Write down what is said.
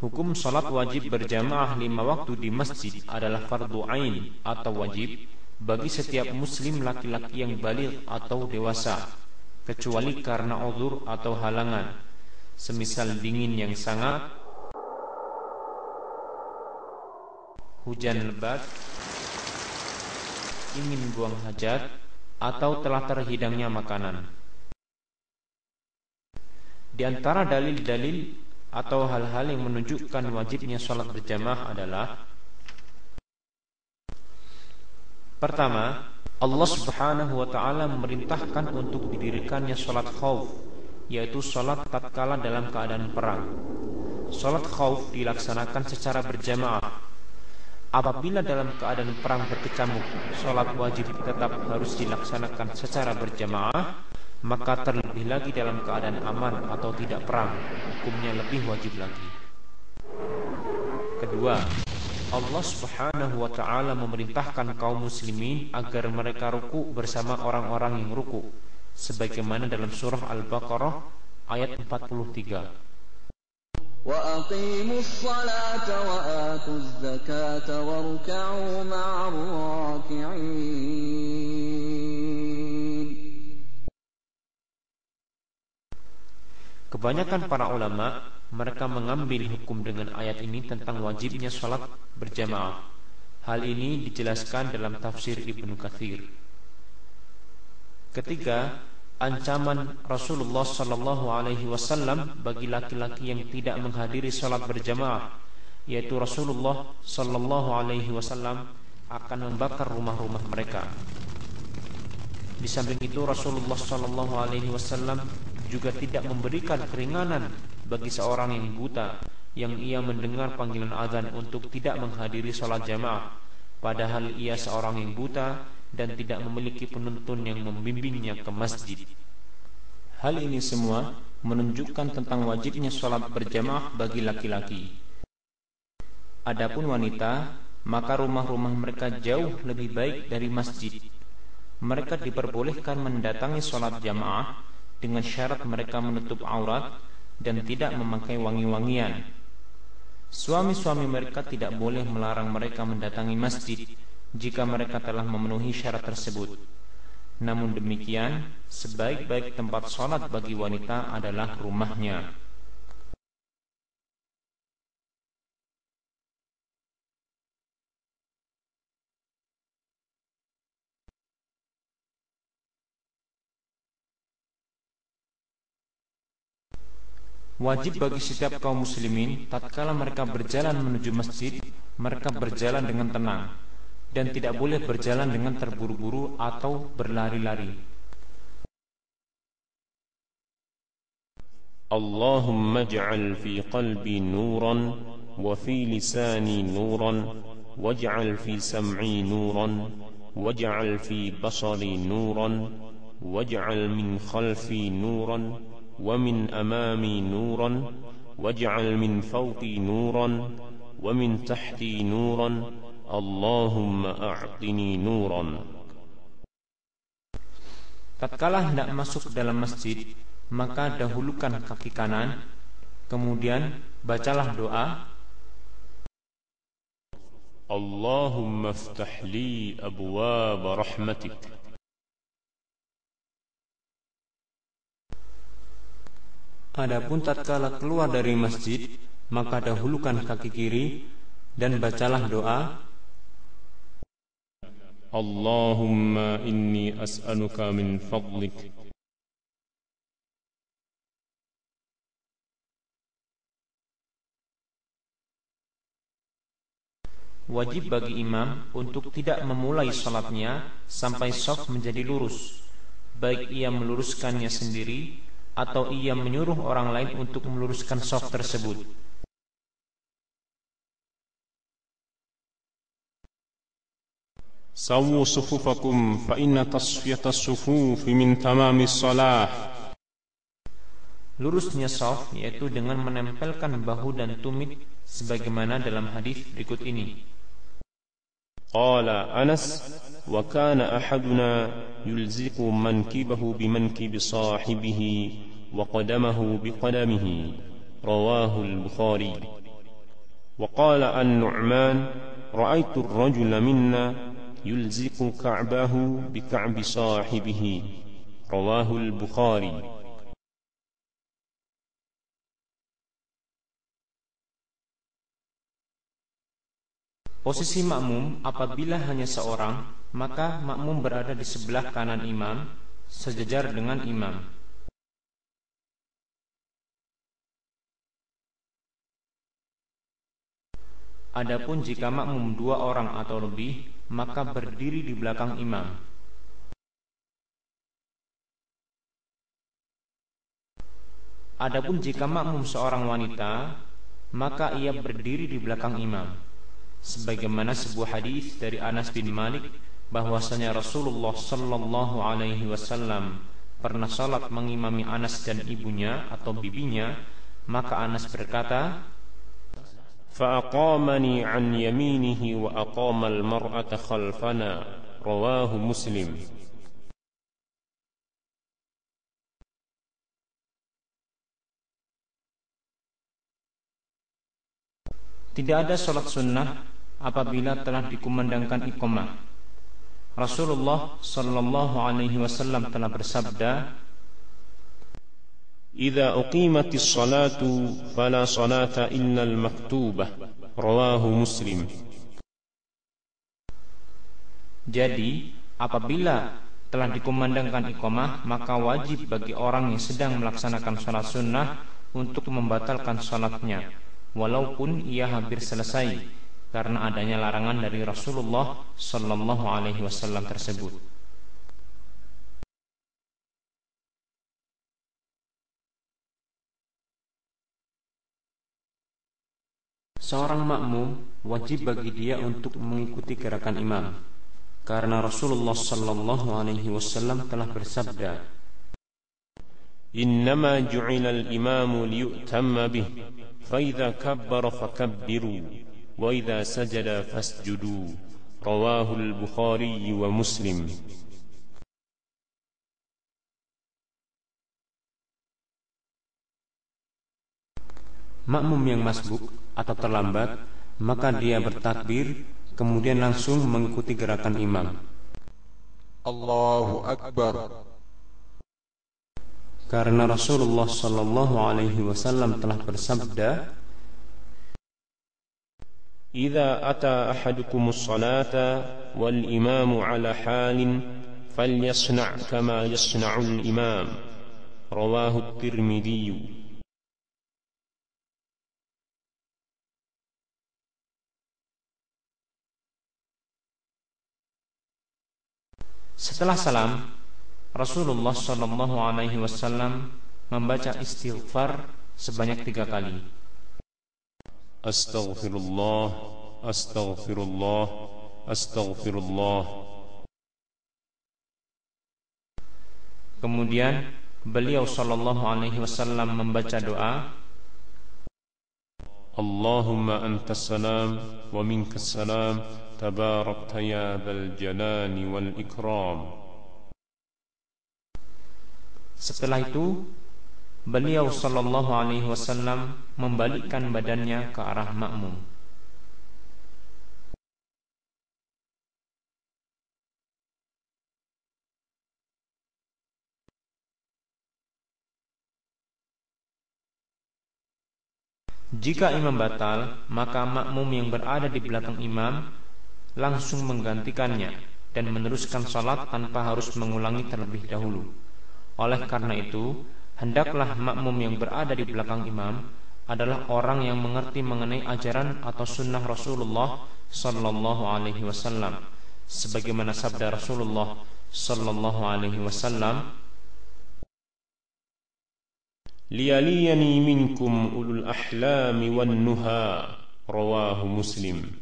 Hukum salat wajib berjamaah 5 waktu di masjid adalah fardu ain atau wajib bagi setiap muslim laki-laki yang baligh atau dewasa, kecuali karena uzur atau halangan, semisal dingin yang sangat, hujan lebat, ingin buang hajat, atau telah terhidangnya makanan. Di antara dalil-dalil atau hal-hal yang menunjukkan wajibnya sholat berjamaah adalah: pertama, Allah subhanahu wa ta'ala memerintahkan untuk didirikannya sholat khauf, yaitu sholat tatkala dalam keadaan perang. Sholat khauf dilaksanakan secara berjamaah. Apabila dalam keadaan perang berkecamuk sholat wajib tetap harus dilaksanakan secara berjamaah, maka terlebih lagi dalam keadaan aman atau tidak perang, hukumnya lebih wajib lagi. Kedua, Allah subhanahu wa ta'ala memerintahkan kaum muslimin agar mereka ruku bersama orang-orang yang ruku, sebagaimana dalam surah Al-Baqarah ayat 43. وَأَقِيمُوا الصَّلَاةَ وَآتُوا الزَّكَاةَ وَارْكَعُوا مَعَ الرَّاكِعِينَ. Kebanyakan para ulama mereka mengambil hukum dengan ayat ini tentang wajibnya sholat berjamaah. Hal ini dijelaskan dalam tafsir Ibnu Katsir. Ketiga, ancaman Rasulullah sallallahu alaihi wasallam bagi laki-laki yang tidak menghadiri sholat berjamaah, yaitu Rasulullah sallallahu alaihi wasallam akan membakar rumah-rumah mereka. Di samping itu Rasulullah sallallahu alaihi wasallam juga tidak memberikan keringanan bagi seorang yang buta yang ia mendengar panggilan azan untuk tidak menghadiri sholat jamaah, padahal ia seorang yang buta dan tidak memiliki penuntun yang membimbingnya ke masjid. Hal ini semua menunjukkan tentang wajibnya sholat berjamaah bagi laki-laki. Adapun wanita, maka rumah-rumah mereka jauh lebih baik dari masjid. Mereka diperbolehkan mendatangi sholat jamaah dengan syarat mereka menutup aurat dan tidak memakai wangi-wangian. Suami-suami mereka tidak boleh melarang mereka mendatangi masjid jika mereka telah memenuhi syarat tersebut. Namun demikian, sebaik-baik tempat sholat bagi wanita adalah rumahnya. Wajib bagi setiap kaum muslimin tatkala mereka berjalan menuju masjid, mereka berjalan dengan tenang dan tidak boleh berjalan dengan terburu-buru atau berlari-lari. Allahumma ij'al fi qalbi nuran wa fi lisani nuran waj'al fi sam'i nuran waj'al fi basari nuran waj'al min khalfi nuran ومن أمامي نورا واجعل من فوقي نورا ومن تحتي نورا اللهم أعطني نورا. Tatkala hendak masuk dalam masjid, maka dahulukan kaki kanan, kemudian bacalah doa, Allahumma aftah li abwab rahmatik. Adapun tatkala keluar dari masjid, maka dahulukan kaki kiri dan bacalah doa, Allahumma inni as'aluka min fadlik. Wajib bagi imam untuk tidak memulai salatnya sampai shaf menjadi lurus, baik ia meluruskannya sendiri atau ia menyuruh orang lain untuk meluruskan shaf tersebut. Sawwu sufufakum fa inna tasfiyata as-sufufi min tamamis salah. Lurusnya shaf yaitu dengan menempelkan bahu dan tumit sebagaimana dalam hadis berikut ini. Qala Anas wa kana ahaduna yulziqu mankibahu bimankibi sahibihi wa qadamahu biqadamihi rawahu al-Bukhari. وقال النعمان رأيت الرجل منا يلزق كعبه بكعب صاحبه رواه البخاري. Posisi makmum apabila hanya seorang, maka makmum berada di sebelah kanan imam, sejajar dengan imam. Adapun jika makmum 2 orang atau lebih, maka berdiri di belakang imam. Adapun jika makmum seorang wanita, maka ia berdiri di belakang imam. Sebagaimana sebuah hadis dari Anas bin Malik bahwasanya Rasulullah sallallahu alaihi wasallam pernah salat mengimami Anas dan ibunya atau bibinya, maka Anas berkata, فأقامني عن يمينه وأقام المرأة خلفنا رواه مسلم. tidak ada sholat sunnah apabila telah dikumandangkan iqamah. Rasulullah sallallahu alaihi wasallam telah bersabda, إذا أقيمت الصلاة فلا صلاة إلا المكتوبة رواه مسلم. Jadi, apabila telah dikumandangkan iqamah, maka wajib bagi orang yang sedang melaksanakan sholat sunnah untuk membatalkan sholatnya, walaupun ia hampir selesai, karena adanya larangan dari Rasulullah sallallahu alaihi wasallam tersebut. Seorang makmum wajib bagi dia untuk mengikuti gerakan imam, karena Rasulullah sallallahu alaihi wasallam telah bersabda, إنما جعل الإمام ليؤتم به فإذا كبر فكبروا وإذا سجد فاسجدوا رواه البخاري ومسلم. Makmum yang masbuk atau terlambat, maka dia bertakbir kemudian langsung mengikuti gerakan imam. Allahu Akbar. Karena Rasulullah sallallahu alaihi wasallam telah bersabda, إذا أتى أحدكم الصلاة والإمام على حال فليصنع كما يصنع الإمام رواه الترمذي. Setelah salam, Rasulullah sallallahu alaihi wasallam membaca istighfar sebanyak 3 kali. Astaghfirullah, astaghfirullah, astaghfirullah. Kemudian beliau sallallahu alaihi wasallam membaca doa, Allahumma antas salam wa minkas salam tabarakta ya dzal jalali wal ikram. Setelah itu beliau sallallahu alaihi wasallam membalikkan badannya ke arah makmum. Jika imam batal, maka makmum yang berada di belakang imam langsung menggantikannya dan meneruskan salat tanpa harus mengulangi terlebih dahulu. Oleh karena itu, hendaklah makmum yang berada di belakang imam adalah orang yang mengerti mengenai ajaran atau sunnah Rasulullah sallallahu alaihi wasallam, sebagaimana sabda Rasulullah sallallahu alaihi wasallam, liyaliyani minkum ulul ahlami wan nuha rawahu Muslim.